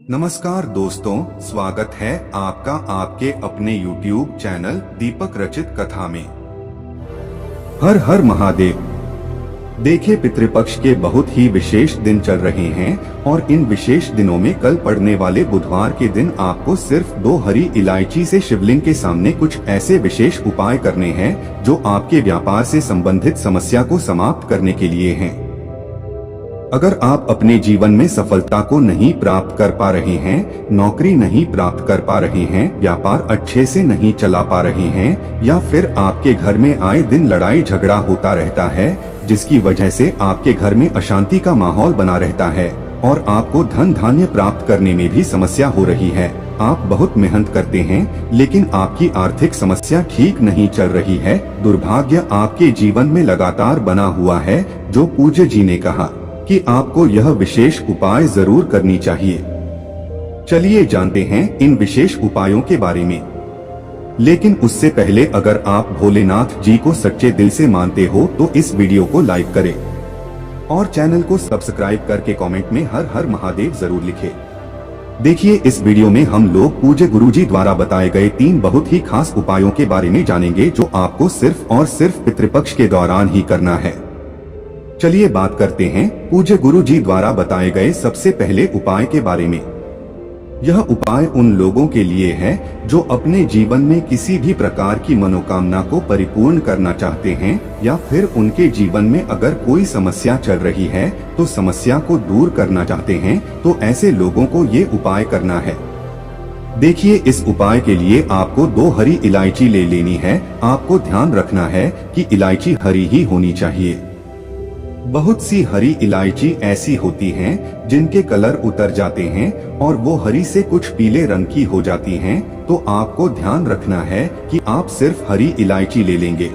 नमस्कार दोस्तों, स्वागत है आपका आपके अपने YouTube चैनल दीपक रचित कथा में। हर हर महादेव। देखिए, पितृपक्ष के बहुत ही विशेष दिन चल रहे हैं और इन विशेष दिनों में कल पड़ने वाले बुधवार के दिन आपको सिर्फ 2 हरी इलायची से शिवलिंग के सामने कुछ ऐसे विशेष उपाय करने हैं जो आपके व्यापार से संबंधित समस्या को समाप्त करने के लिए हैं। अगर आप अपने जीवन में सफलता को नहीं प्राप्त कर पा रहे हैं, नौकरी नहीं प्राप्त कर पा रहे हैं, व्यापार अच्छे से नहीं चला पा रहे हैं, या फिर आपके घर में आए दिन लड़ाई झगड़ा होता रहता है जिसकी वजह से आपके घर में अशांति का माहौल बना रहता है और आपको धन धान्य प्राप्त करने में भी समस्या हो रही है, आप बहुत मेहनत करते हैं लेकिन आपकी आर्थिक समस्या ठीक नहीं चल रही है, दुर्भाग्य आपके जीवन में लगातार बना हुआ है, जो पूज्य जी ने कहा कि आपको यह विशेष उपाय जरूर करनी चाहिए। चलिए जानते हैं इन विशेष उपायों के बारे में। लेकिन उससे पहले अगर आप भोलेनाथ जी को सच्चे दिल से मानते हो तो इस वीडियो को लाइक करें और चैनल को सब्सक्राइब करके कमेंट में हर हर महादेव जरूर लिखें। देखिए, इस वीडियो में हम लोग पूज्य गुरुजी द्वारा बताए गए 3 बहुत ही खास उपायों के बारे में जानेंगे जो आपको सिर्फ और सिर्फ पितृपक्ष के दौरान ही करना है। चलिए बात करते हैं पूज्य गुरु जी द्वारा बताए गए सबसे पहले उपाय के बारे में। यह उपाय उन लोगों के लिए है जो अपने जीवन में किसी भी प्रकार की मनोकामना को परिपूर्ण करना चाहते हैं, या फिर उनके जीवन में अगर कोई समस्या चल रही है तो समस्या को दूर करना चाहते हैं, तो ऐसे लोगों को ये उपाय करना है। देखिए, इस उपाय के लिए आपको 2 हरी इलायची ले लेनी है। आपको ध्यान रखना है कि इलायची हरी ही होनी चाहिए। बहुत सी हरी इलायची ऐसी होती हैं जिनके कलर उतर जाते हैं और वो हरी से कुछ पीले रंग की हो जाती हैं, तो आपको ध्यान रखना है कि आप सिर्फ हरी इलायची ले लेंगे।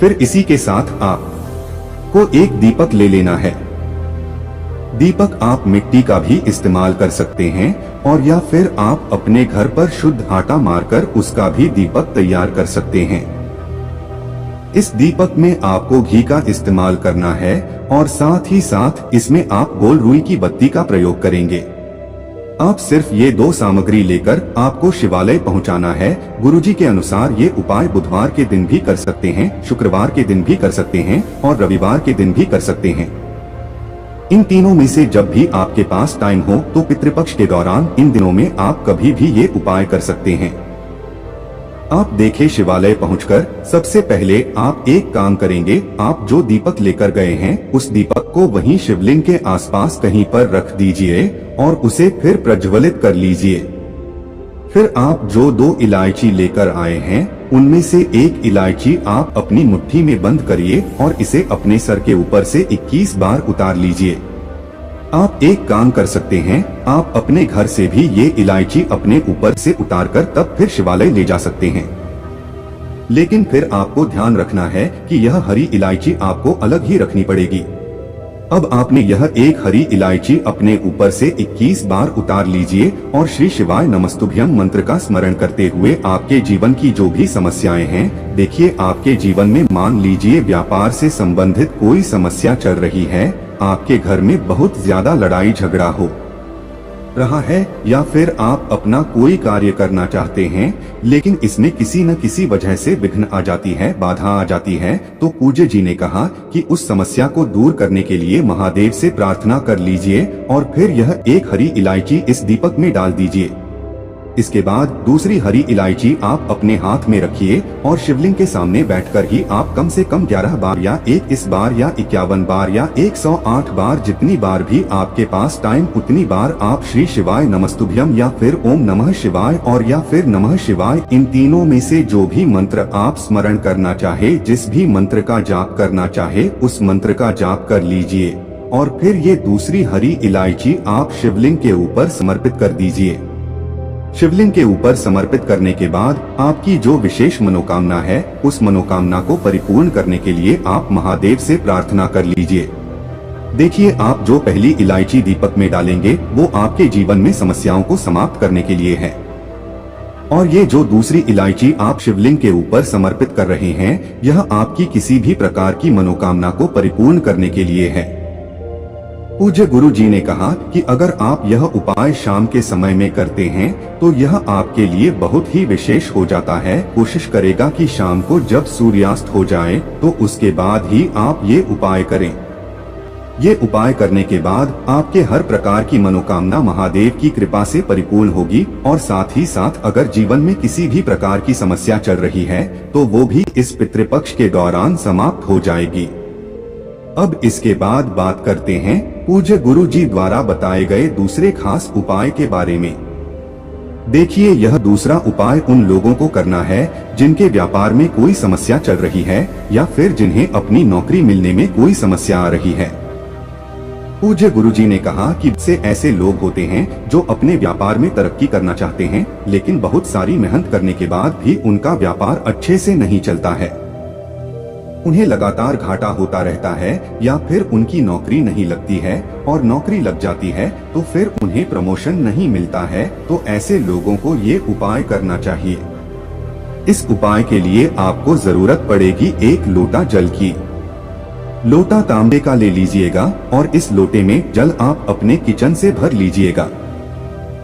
फिर इसी के साथ आपको एक दीपक ले लेना है। दीपक आप मिट्टी का भी इस्तेमाल कर सकते हैं और या फिर आप अपने घर पर शुद्ध आटा मारकर उसका भी दीपक तैयार कर सकते हैं। इस दीपक में आपको घी का इस्तेमाल करना है और साथ ही साथ इसमें आप गोल रुई की बत्ती का प्रयोग करेंगे। आप सिर्फ ये 2 सामग्री लेकर आपको शिवालय पहुंचाना है। गुरुजी के अनुसार ये उपाय बुधवार के दिन भी कर सकते हैं, शुक्रवार के दिन भी कर सकते हैं और रविवार के दिन भी कर सकते हैं। इन तीनों में से जब भी आपके पास टाइम हो तो पितृपक्ष के दौरान इन दिनों में आप कभी भी ये उपाय कर सकते हैं। आप देखें, शिवालय पहुंचकर सबसे पहले आप एक काम करेंगे, आप जो दीपक लेकर गए हैं उस दीपक को वहीं शिवलिंग के आसपास कहीं पर रख दीजिए और उसे फिर प्रज्वलित कर लीजिए। फिर आप जो 2 इलायची लेकर आए हैं उनमें से एक इलायची आप अपनी मुट्ठी में बंद करिए और इसे अपने सर के ऊपर से 21 बार उतार लीजिए। आप एक काम कर सकते हैं, आप अपने घर से भी ये इलायची अपने ऊपर से उतारकर तब फिर शिवालय ले जा सकते हैं। लेकिन फिर आपको ध्यान रखना है कि यह हरी इलायची आपको अलग ही रखनी पड़ेगी। अब आपने यह एक हरी इलायची अपने ऊपर से 21 बार उतार लीजिए और श्री शिवाय नमस्तुभ्यम मंत्र का स्मरण करते हुए आपके जीवन की जो भी समस्याएं हैं, देखिए आपके जीवन में मान लीजिए व्यापार से संबंधित कोई समस्या चल रही है, आपके घर में बहुत ज्यादा लड़ाई झगड़ा हो रहा है, या फिर आप अपना कोई कार्य करना चाहते हैं लेकिन इसमें किसी न किसी वजह से विघ्न आ जाती है, बाधा आ जाती है, तो पूज्य जी ने कहा कि उस समस्या को दूर करने के लिए महादेव से प्रार्थना कर लीजिए और फिर यह एक हरी इलायची इस दीपक में डाल दीजिए। इसके बाद दूसरी हरी इलायची आप अपने हाथ में रखिए और शिवलिंग के सामने बैठकर ही आप कम से कम 11 बार या 21 बार या 51 बार या 108 बार, जितनी बार भी आपके पास टाइम उतनी बार आप श्री शिवाय नमस्तुभ्यम या फिर ओम नमः शिवाय और या फिर नमः शिवाय, इन तीनों में से जो भी मंत्र आप स्मरण करना चाहे, जिस भी मंत्र का जाप करना चाहे उस मंत्र का जाप कर लीजिए और फिर ये दूसरी हरी इलायची आप शिवलिंग के ऊपर समर्पित कर दीजिए। शिवलिंग के ऊपर समर्पित करने के बाद आपकी जो विशेष मनोकामना है उस मनोकामना को परिपूर्ण करने के लिए आप महादेव से प्रार्थना कर लीजिए। देखिए, आप जो पहली इलायची दीपक में डालेंगे वो आपके जीवन में समस्याओं को समाप्त करने के लिए है और ये जो दूसरी इलायची आप शिवलिंग के ऊपर समर्पित कर रहे हैं यह आपकी किसी भी प्रकार की मनोकामना को परिपूर्ण करने के लिए है। पूज्य गुरु जी ने कहा कि अगर आप यह उपाय शाम के समय में करते हैं तो यह आपके लिए बहुत ही विशेष हो जाता है। कोशिश करेगा कि शाम को जब सूर्यास्त हो जाए तो उसके बाद ही आप ये उपाय करें। ये उपाय करने के बाद आपके हर प्रकार की मनोकामना महादेव की कृपा से परिपूर्ण होगी और साथ ही साथ अगर जीवन में किसी भी प्रकार की समस्या चल रही है तो वो भी इस पितृपक्ष के दौरान समाप्त हो जाएगी। अब इसके बाद बात करते हैं पूज्य गुरु जी द्वारा बताए गए दूसरे खास उपाय के बारे में। देखिए, यह दूसरा उपाय उन लोगों को करना है जिनके व्यापार में कोई समस्या चल रही है या फिर जिन्हें अपनी नौकरी मिलने में कोई समस्या आ रही है। पूज्य गुरु जी ने कहा कि से ऐसे लोग होते हैं जो अपने व्यापार में तरक्की करना चाहते हैं लेकिन बहुत सारी मेहनत करने के बाद भी उनका व्यापार अच्छे से नहीं चलता है। उन्हें लगातार घाटा होता रहता है या फिर उनकी नौकरी नहीं लगती है और नौकरी लग जाती है तो फिर उन्हें प्रमोशन नहीं मिलता है। तो ऐसे लोगों को ये उपाय करना चाहिए। इस उपाय के लिए आपको जरूरत पड़ेगी एक लोटा जल की। लोटा तांबे का ले लीजिएगा और इस लोटे में जल आप अपने किचन से भर लीजिएगा।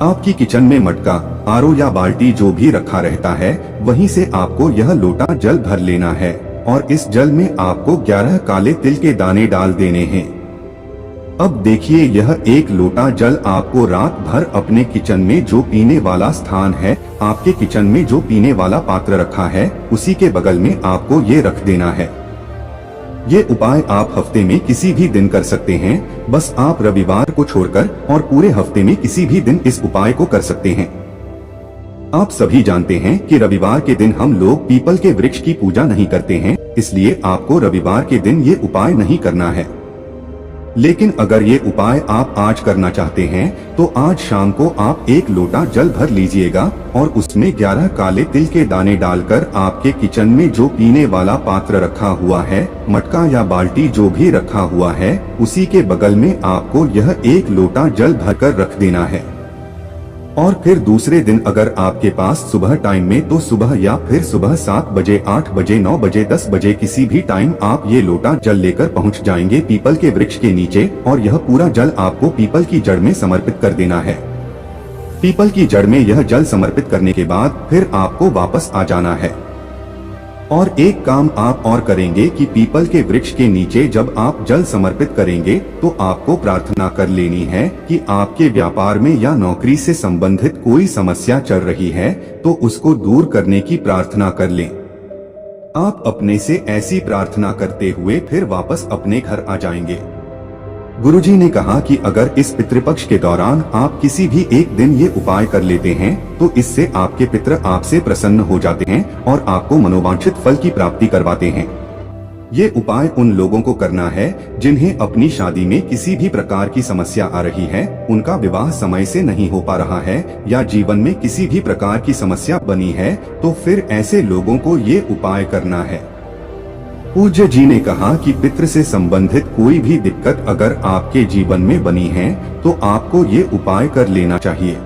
आपकी किचन में मटका, आरो या बाल्टी जो भी रखा रहता है वहीं से आपको यह लोटा जल भर लेना है और इस जल में आपको 11 काले तिल के दाने डाल देने हैं। अब देखिए, यह एक लोटा जल आपको रात भर अपने किचन में जो पीने वाला स्थान है, आपके किचन में जो पीने वाला पात्र रखा है उसी के बगल में आपको ये रख देना है। ये उपाय आप हफ्ते में किसी भी दिन कर सकते हैं, बस आप रविवार को छोड़कर और पूरे हफ्ते में किसी भी दिन इस उपाय को कर सकते हैं। आप सभी जानते हैं कि रविवार के दिन हम लोग पीपल के वृक्ष की पूजा नहीं करते हैं, इसलिए आपको रविवार के दिन ये उपाय नहीं करना है। लेकिन अगर ये उपाय आप आज करना चाहते हैं तो आज शाम को आप एक लोटा जल भर लीजिएगा और उसमें 11 काले तिल के दाने डालकर आपके किचन में जो पीने वाला पात्र रखा हुआ है, मटका या बाल्टी जो भी रखा हुआ है, उसी के बगल में आपको यह एक लोटा जल भरकर रख देना है। और फिर दूसरे दिन अगर आपके पास सुबह टाइम में तो सुबह या फिर सुबह 7 बजे, 8 बजे, 9 बजे, 10 बजे किसी भी टाइम आप ये लोटा जल लेकर पहुंच जाएंगे पीपल के वृक्ष के नीचे और यह पूरा जल आपको पीपल की जड़ में समर्पित कर देना है। पीपल की जड़ में यह जल समर्पित करने के बाद फिर आपको वापस आ जाना है। और एक काम आप और करेंगे कि पीपल के वृक्ष के नीचे जब आप जल समर्पित करेंगे तो आपको प्रार्थना कर लेनी है कि आपके व्यापार में या नौकरी से संबंधित कोई समस्या चल रही है तो उसको दूर करने की प्रार्थना कर लें। आप अपने से ऐसी प्रार्थना करते हुए फिर वापस अपने घर आ जाएंगे। गुरुजी ने कहा कि अगर इस पितृपक्ष के दौरान आप किसी भी एक दिन ये उपाय कर लेते हैं तो इससे आपके पितृ आपसे प्रसन्न हो जाते हैं और आपको मनोवांछित फल की प्राप्ति करवाते हैं। ये उपाय उन लोगों को करना है जिन्हें अपनी शादी में किसी भी प्रकार की समस्या आ रही है, उनका विवाह समय से नहीं हो पा रहा है या जीवन में किसी भी प्रकार की समस्या बनी है तो फिर ऐसे लोगों को ये उपाय करना है। पूज्य जी ने कहा कि पितृ से संबंधित कोई भी दिक्कत अगर आपके जीवन में बनी है तो आपको ये उपाय कर लेना चाहिए।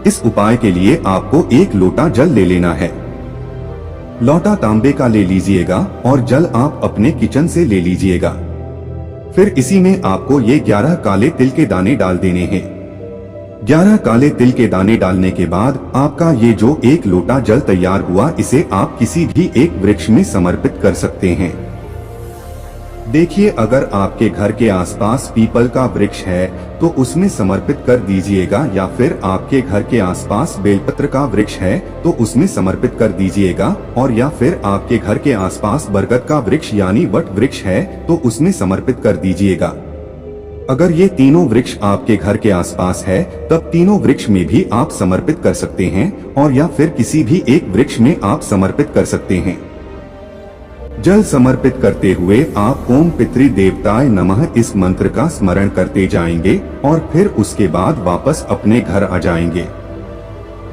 इस उपाय के लिए आपको एक लोटा जल ले लेना है। लोटा तांबे का ले लीजिएगा और जल आप अपने किचन से ले लीजिएगा। फिर इसी में आपको ये 11 काले तिल के दाने डाल देने हैं। 11 काले तिल के दाने डालने के बाद आपका ये जो एक लोटा जल तैयार हुआ इसे आप किसी भी एक वृक्ष में समर्पित कर सकते हैं। देखिए, अगर आपके घर के आसपास पीपल का वृक्ष है तो उसमें समर्पित कर दीजिएगा या फिर आपके घर के आसपास बेलपत्र का वृक्ष है तो उसमें समर्पित कर दीजिएगा और या फिर आपके घर के आसपास बरगद का वृक्ष यानी वट वृक्ष है तो उसमें समर्पित कर दीजिएगा। अगर ये तीनों वृक्ष आपके घर के आसपास है तब तीनों वृक्ष में भी आप समर्पित कर सकते हैं और या फिर किसी भी एक वृक्ष में आप समर्पित कर सकते हैं। जल समर्पित करते हुए आप ओम पितृ देवताय नमः इस मंत्र का स्मरण करते जाएंगे और फिर उसके बाद वापस अपने घर आ जाएंगे।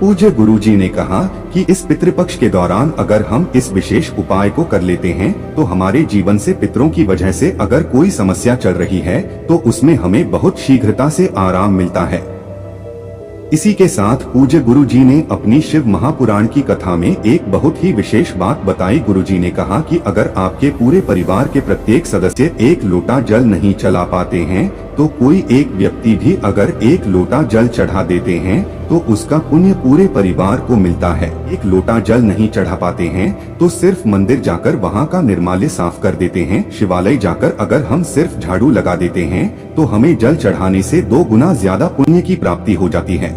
पूज्य गुरुजी ने कहा कि इस पितृपक्ष के दौरान अगर हम इस विशेष उपाय को कर लेते हैं तो हमारे जीवन से पितरों की वजह से अगर कोई समस्या चल रही है तो उसमें हमें बहुत शीघ्रता से आराम मिलता है। इसी के साथ पूज्य गुरु जी ने अपनी शिव महापुराण की कथा में एक बहुत ही विशेष बात बताई। गुरु जी ने कहा कि अगर आपके पूरे परिवार के प्रत्येक सदस्य एक लोटा जल नहीं चला पाते हैं, तो कोई एक व्यक्ति भी अगर एक लोटा जल चढ़ा देते हैं तो उसका पुण्य पूरे परिवार को मिलता है। एक लोटा जल नहीं चढ़ा पाते हैं तो सिर्फ मंदिर जाकर वहाँ का निर्माल्य साफ कर देते हैं। शिवालय जाकर अगर हम सिर्फ झाड़ू लगा देते हैं तो हमें जल चढ़ाने से 2 गुना ज्यादा पुण्य की प्राप्ति हो जाती है।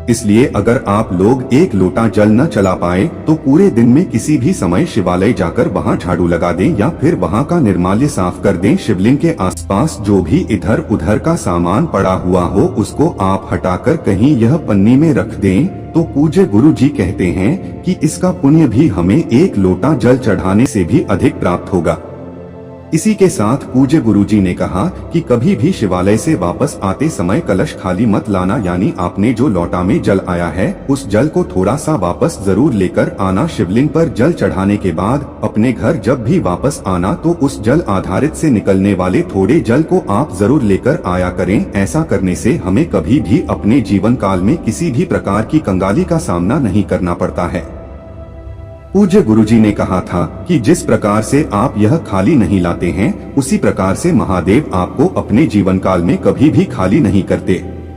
इसलिए अगर आप लोग एक लोटा जल न चला पाए तो पूरे दिन में किसी भी समय शिवालय जाकर वहां झाड़ू लगा दें या फिर वहां का निर्माल्य साफ कर दें। शिवलिंग के आसपास जो भी इधर उधर का सामान पड़ा हुआ हो उसको आप हटाकर कहीं यह पन्नी में रख दें। तो पूज्य गुरु जी कहते हैं कि इसका पुण्य भी हमें एक लोटा जल चढ़ाने से भी अधिक प्राप्त होगा। इसी के साथ पूज्य गुरुजी ने कहा कि कभी भी शिवालय से वापस आते समय कलश खाली मत लाना, यानी आपने जो लोटा में जल आया है उस जल को थोड़ा सा वापस जरूर लेकर आना। शिवलिंग पर जल चढ़ाने के बाद अपने घर जब भी वापस आना तो उस जल आधारित से निकलने वाले थोड़े जल को आप जरूर लेकर आया करें। ऐसा करने से हमें कभी भी अपने जीवन काल में किसी भी प्रकार की कंगाली का सामना नहीं करना पड़ता है। पूज्य गुरुजी ने कहा था कि जिस प्रकार से आप यह खाली नहीं लाते हैं, उसी प्रकार से महादेव आपको अपने जीवन काल में कभी भी खाली नहीं करते।